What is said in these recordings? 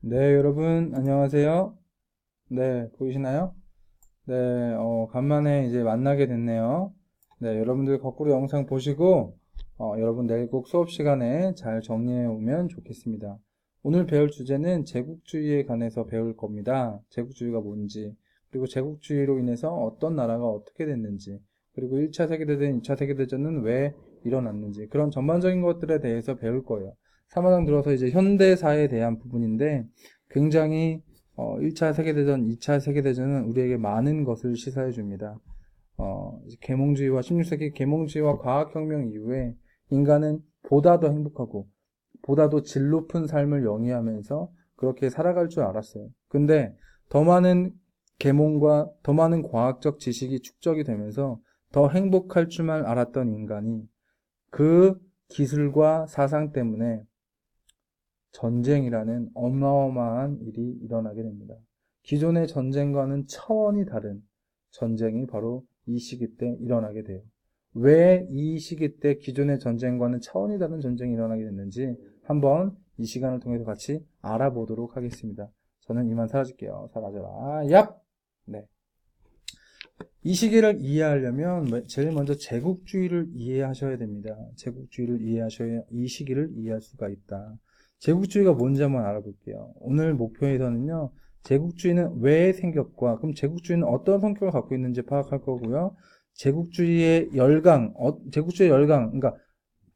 네, 여러분, 안녕하세요. 네, 보이시나요? 네, 간만에 이제 만나게 됐네요. 네, 여러분들 거꾸로 영상 보시고, 여러분 내일 꼭 수업 시간에 잘 정리해 오면 좋겠습니다. 오늘 배울 주제는 제국주의에 관해서 배울 겁니다. 제국주의가 뭔지, 그리고 제국주의로 인해서 어떤 나라가 어떻게 됐는지, 그리고 1차 세계대전, 2차 세계대전은 왜 일어났는지, 그런 전반적인 것들에 대해서 배울 거예요. 3화장 들어서 이제 현대사에 대한 부분인데, 굉장히 1차 세계대전, 2차 세계대전은 우리에게 많은 것을 시사해 줍니다. 계몽주의와 16세기 계몽주의와 과학혁명 이후에 인간은 보다 더 행복하고 보다 더 질 높은 삶을 영위하면서 그렇게 살아갈 줄 알았어요. 근데 더 많은 계몽과 더 많은 과학적 지식이 축적이 되면서 더 행복할 줄만 알았던 인간이 그 기술과 사상 때문에 전쟁이라는 어마어마한 일이 일어나게 됩니다. 기존의 전쟁과는 차원이 다른 전쟁이 바로 이 시기 때 일어나게 돼요. 왜 이 시기 때 기존의 전쟁과는 차원이 다른 전쟁이 일어나게 됐는지 한번 이 시간을 통해서 같이 알아보도록 하겠습니다. 저는 이만 사라질게요. 사라져라. 얍! 네. 이 시기를 이해하려면 제일 먼저 제국주의를 이해하셔야 됩니다. 제국주의를 이해하셔야 이 시기를 이해할 수가 있다. 제국주의가 뭔지 한번 알아볼게요. 오늘 목표에서는요, 제국주의는 왜 생겼고, 그럼 제국주의는 어떤 성격을 갖고 있는지 파악할 거고요. 제국주의의 열강, 그러니까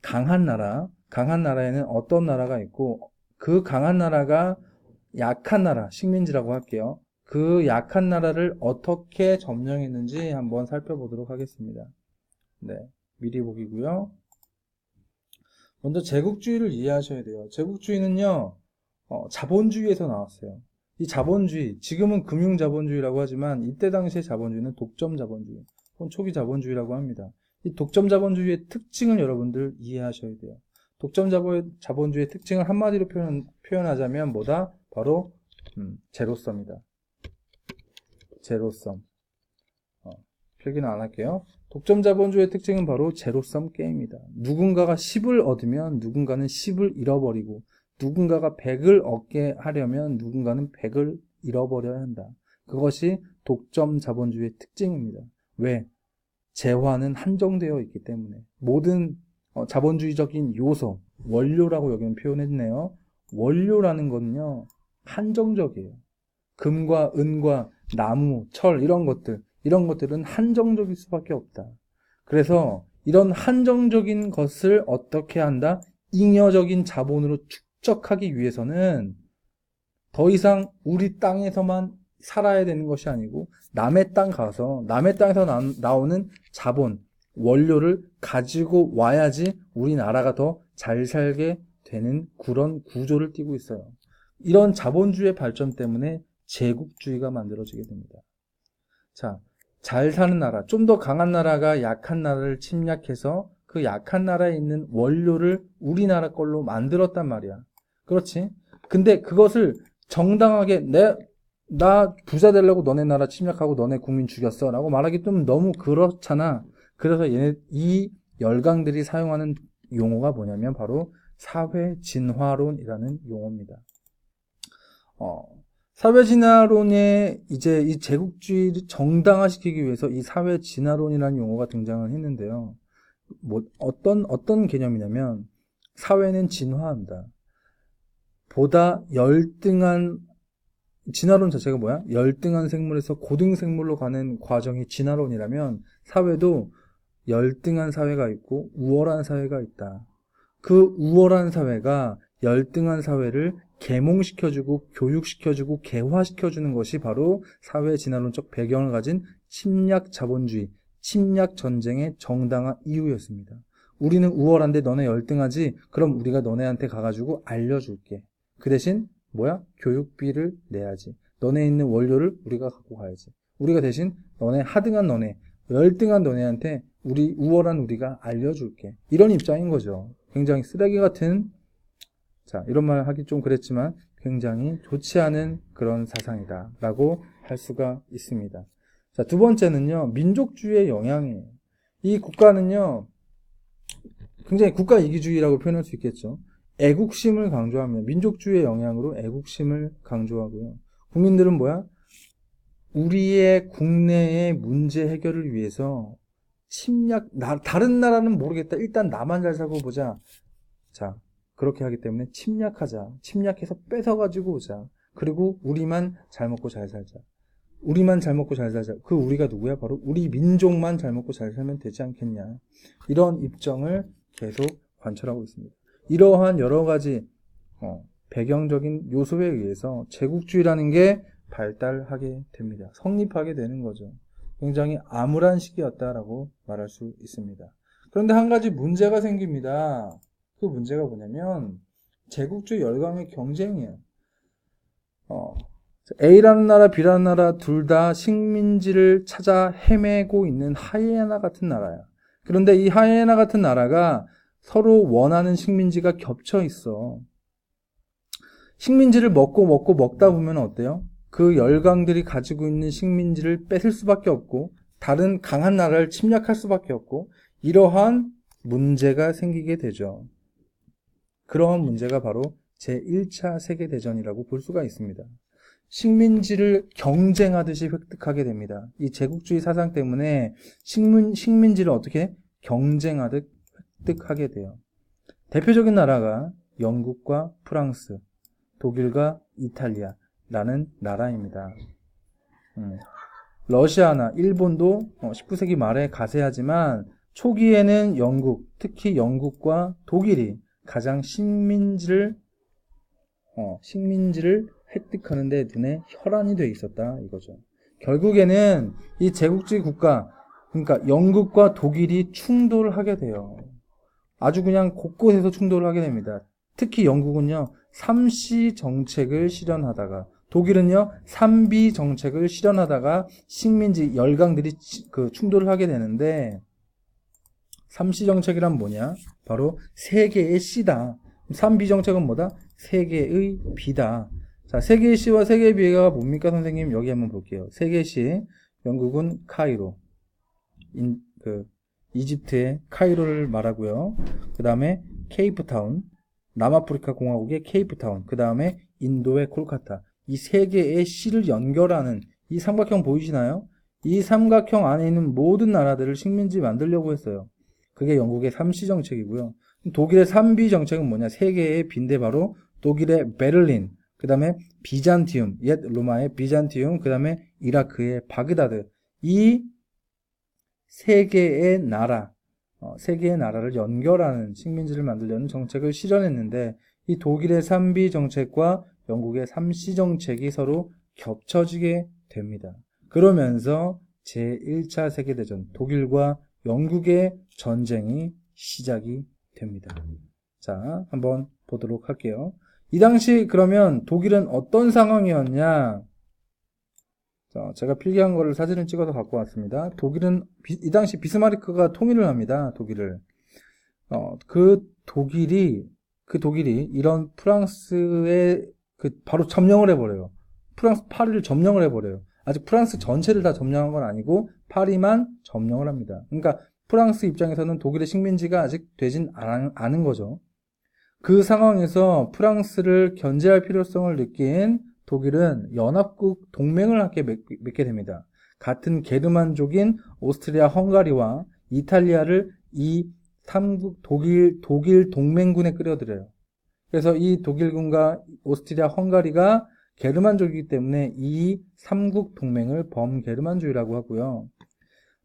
강한 나라에는 어떤 나라가 있고, 그 강한 나라가 약한 나라, 식민지라고 할게요. 그 약한 나라를 어떻게 점령했는지 한번 살펴보도록 하겠습니다. 네, 미리 보기고요. 먼저 제국주의를 이해하셔야 돼요. 제국주의는요, 자본주의에서 나왔어요. 이 자본주의, 지금은 금융자본주의라고 하지만 이때 당시의 자본주의는 독점자본주의, 혹은 초기자본주의라고 합니다. 이 독점자본주의의 특징을 여러분들 이해하셔야 돼요. 독점자본주의의 특징을 한마디로 표현하자면 뭐다? 바로 제로섬이다. 제로섬. 필기는 안 할게요. 독점 자본주의의 특징은 바로 제로섬 게임이다. 누군가가 10을 얻으면 누군가는 10을 잃어버리고 누군가가 100을 얻게 하려면 누군가는 100을 잃어버려야 한다. 그것이 독점 자본주의의 특징입니다. 왜? 재화는 한정되어 있기 때문에 모든 자본주의적인 요소, 원료라고 여기는 표현했네요. 원료라는 건요, 한정적이에요. 금과 은과 나무, 철 이런 것들은 한정적일 수밖에 없다. 그래서 이런 한정적인 것을 어떻게 한다? 잉여적인 자본으로 축적하기 위해서는 더 이상 우리 땅에서만 살아야 되는 것이 아니고 남의 땅 가서 남의 땅에서 나오는 자본, 원료를 가지고 와야지 우리나라가 더 잘 살게 되는 그런 구조를 띠고 있어요. 이런 자본주의 발전 때문에 제국주의가 만들어지게 됩니다. 자, 잘 사는 나라, 좀 더 강한 나라가 약한 나라를 침략해서 그 약한 나라에 있는 원료를 우리나라 걸로 만들었단 말이야. 그렇지? 근데 그것을 정당하게 나 부자 되려고 너네 나라 침략하고 너네 국민 죽였어 라고 말하기 좀 너무 그렇잖아. 그래서 이 열강들이 사용하는 용어가 뭐냐면 바로 사회 진화론이라는 용어입니다. 사회 진화론에 이제 이 제국주의를 정당화시키기 위해서 이 사회 진화론이라는 용어가 등장을 했는데요. 뭐 어떤 개념이냐면 사회는 진화한다. 보다 열등한 진화론 자체가 뭐야? 열등한 생물에서 고등생물로 가는 과정이 진화론이라면 사회도 열등한 사회가 있고 우월한 사회가 있다. 그 우월한 사회가 열등한 사회를 계몽시켜주고 교육시켜주고 개화시켜주는 것이 바로 사회 진화론적 배경을 가진 침략 자본주의, 침략 전쟁의 정당화 이유였습니다. 우리는 우월한데 너네 열등하지? 그럼 우리가 너네한테 가가지고 알려줄게. 그 대신 뭐야? 교육비를 내야지. 너네 있는 원료를 우리가 갖고 가야지. 우리가 대신 너네 하등한 너네, 열등한 너네한테 우리 우월한 우리가 알려줄게. 이런 입장인 거죠. 굉장히 쓰레기 같은, 자, 이런 말 하기 좀 그랬지만 굉장히 좋지 않은 그런 사상이다 라고 할 수가 있습니다. 자, 두 번째는요, 민족주의의 영향이에요. 이 국가는요, 굉장히 국가 이기주의라고 표현할 수 있겠죠. 애국심을 강조합니다. 민족주의의 영향으로 애국심을 강조하고요. 국민들은 뭐야? 우리의 국내의 문제 해결을 위해서 다른 나라는 모르겠다. 일단 나만 잘 살고 보자. 자, 그렇게 하기 때문에 침략하자. 침략해서 뺏어가지고 오자. 그리고 우리만 잘 먹고 잘 살자. 우리만 잘 먹고 잘 살자. 그 우리가 누구야? 바로 우리 민족만 잘 먹고 잘 살면 되지 않겠냐. 이런 입장을 계속 관철하고 있습니다. 이러한 여러 가지 배경적인 요소에 의해서 제국주의라는 게 발달하게 됩니다. 성립하게 되는 거죠. 굉장히 암울한 시기였다라고 말할 수 있습니다. 그런데 한 가지 문제가 생깁니다. 그 문제가 뭐냐면 제국주의 열강의 경쟁이에요. A라는 나라, B라는 나라 둘 다 식민지를 찾아 헤매고 있는 하이에나 같은 나라야. 그런데 이 하이에나 같은 나라가 서로 원하는 식민지가 겹쳐 있어. 식민지를 먹다 보면 어때요? 그 열강들이 가지고 있는 식민지를 뺏을 수밖에 없고 다른 강한 나라를 침략할 수밖에 없고 이러한 문제가 생기게 되죠. 그러한 문제가 바로 제1차 세계대전이라고 볼 수가 있습니다. 식민지를 경쟁하듯이 획득하게 됩니다. 이 제국주의 사상 때문에 식민지를 어떻게 경쟁하듯 획득하게 돼요. 대표적인 나라가 영국과 프랑스, 독일과 이탈리아라는 나라입니다. 러시아나 일본도 19세기 말에 가세하지만 초기에는 특히 영국과 독일이 가장 식민지를 획득하는 데 눈에 혈안이 돼 있었다 이거죠. 결국에는 이 제국주의 국가, 그러니까 영국과 독일이 충돌하게 돼요. 아주 그냥 곳곳에서 충돌을 하게 됩니다. 특히 영국은요, 3C 정책을 실현하다가, 독일은요, 3B 정책을 실현하다가 식민지 열강들이 충돌을 하게 되는데, 3C 정책이란 뭐냐? 바로 세계의 C다. 3B 정책은 뭐다? 세계의 B다. 자, 세계의 C와 세계의 B가 뭡니까, 선생님? 여기 한번 볼게요. 세계의 C, 영국은 카이로, 이집트의 카이로를 말하고요. 그 다음에 케이프타운, 남아프리카 공화국의 케이프타운, 그 다음에 인도의 콜카타. 이 세 개의 C를 연결하는 이 삼각형 보이시나요? 이 삼각형 안에 있는 모든 나라들을 식민지 만들려고 했어요. 그게 영국의 3C 정책이고요. 독일의 3B 정책은 뭐냐? 세 개의 B인데 바로 독일의 베를린, 그 다음에 비잔티움, 옛 로마의 비잔티움, 그 다음에 이라크의 바그다드. 이 세 개의 나라를 연결하는 식민지를 만들려는 정책을 실현했는데 이 독일의 3B 정책과 영국의 3C 정책이 서로 겹쳐지게 됩니다. 그러면서 제1차 세계대전, 독일과 영국의 전쟁이 시작이 됩니다. 자, 한번 보도록 할게요. 이 당시 그러면 독일은 어떤 상황이었냐? 자, 제가 필기한 거를 사진을 찍어서 갖고 왔습니다. 독일은 이 당시 비스마르크가 통일을 합니다. 독일을. 그 독일이 이런 프랑스에 바로 점령을 해버려요. 파리를 점령을 해버려요. 아직 프랑스 전체를 다 점령한 건 아니고 파리만 점령을 합니다. 그러니까 프랑스 입장에서는 독일의 식민지가 아직 되진 않은 거죠. 그 상황에서 프랑스를 견제할 필요성을 느낀 독일은 연합국 동맹을 함께 맺게 됩니다. 같은 게르만족인 오스트리아 헝가리와 이탈리아를 이 3국 독일 동맹군에 끌어들여요. 그래서 이 독일군과 오스트리아 헝가리가 게르만족이기 때문에 이 3국 동맹을 범게르만주의라고 하고요.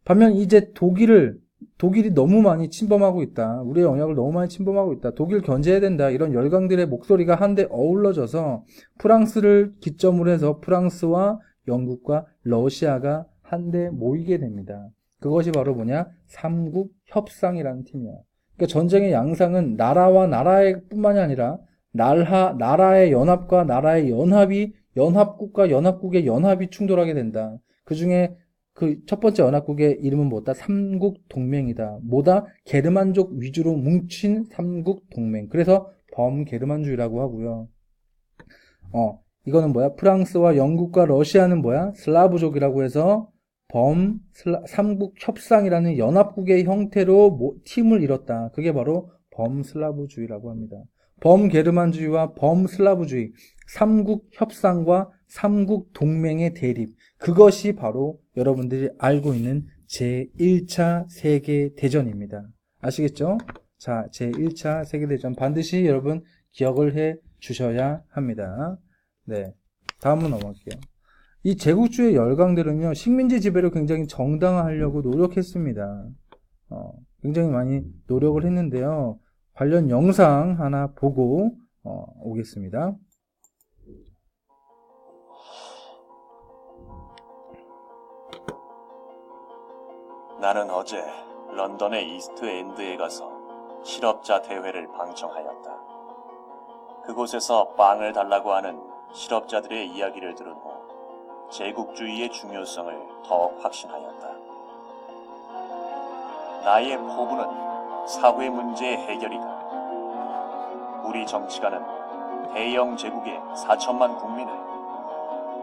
반면 이제 독일이 너무 많이 침범하고 있다. 우리의 영역을 너무 많이 침범하고 있다. 독일 견제해야 된다. 이런 열강들의 목소리가 한데 어우러져서 프랑스를 기점으로 해서 프랑스와 영국과 러시아가 한데 모이게 됩니다. 그것이 바로 뭐냐? 삼국 협상이라는 팀이야. 그러니까 전쟁의 양상은 나라와 나라의 뿐만이 아니라 나라의 연합과 나라의 연합이 연합국과 연합국의 연합이 충돌하게 된다. 그 중에 그 첫 번째 연합국의 이름은 뭐다? 삼국 동맹이다. 뭐다? 게르만족 위주로 뭉친 삼국 동맹. 그래서 범게르만주의라고 하고요. 이거는 뭐야? 프랑스와 영국과 러시아는 뭐야? 슬라브족이라고 해서 삼국 협상이라는 연합국의 형태로 팀을 이뤘다. 그게 바로 범슬라브주의라고 합니다. 범게르만주의와 범슬라브주의, 삼국 협상과 삼국 동맹의 대립. 그것이 바로 여러분들이 알고 있는 제1차 세계대전입니다. 아시겠죠? 자, 제1차 세계대전 반드시 여러분 기억을 해 주셔야 합니다. 네. 다음으로 넘어갈게요. 이 제국주의 열강들은요, 식민지 지배를 굉장히 정당화하려고 노력했습니다. 굉장히 많이 노력을 했는데요. 관련 영상 하나 보고 오겠습니다. 나는 어제 런던의 이스트 엔드에 가서 실업자 대회를 방청하였다. 그곳에서 빵을 달라고 하는 실업자들의 이야기를 들은 후 제국주의의 중요성을 더욱 확신하였다. 나의 포부는 사회 문제의 해결이다. 우리 정치가는 대영 제국의 4천만 국민을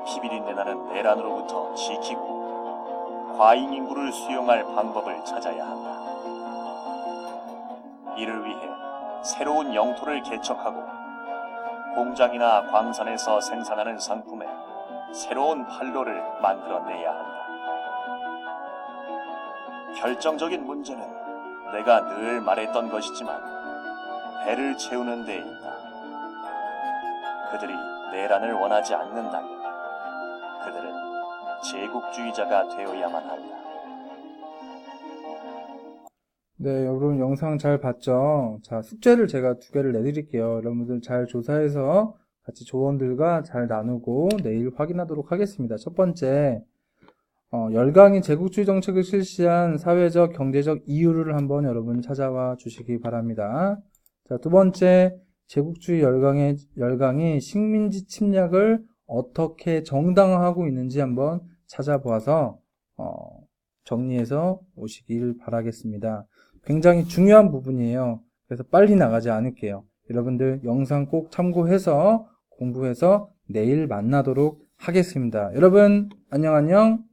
피비린내 나는 내란으로부터 지키고 과잉 인구를 수용할 방법을 찾아야 한다. 이를 위해 새로운 영토를 개척하고 공장이나 광산에서 생산하는 상품에 새로운 판로를 만들어내야 한다. 결정적인 문제는 내가 늘 말했던 것이지만 배를 채우는 데 있다. 그들이 내란을 원하지 않는다면 그들은 제국주의자가 되어야만 한다. 네, 여러분 영상 잘 봤죠? 자, 숙제를 제가 2개를 내드릴게요. 여러분들 잘 조사해서 같이 조원들과 잘 나누고 내일 확인하도록 하겠습니다. 첫 번째, 열강이 제국주의 정책을 실시한 사회적, 경제적 이유를 한번 여러분 찾아와 주시기 바랍니다. 자, 두 번째, 제국주의 열강이 식민지 침략을 어떻게 정당화하고 있는지 한번 찾아보아서 정리해서 오시길 바라겠습니다. 굉장히 중요한 부분이에요. 그래서 빨리 나가지 않을게요. 여러분들 영상 꼭 참고해서 공부해서 내일 만나도록 하겠습니다. 여러분 안녕.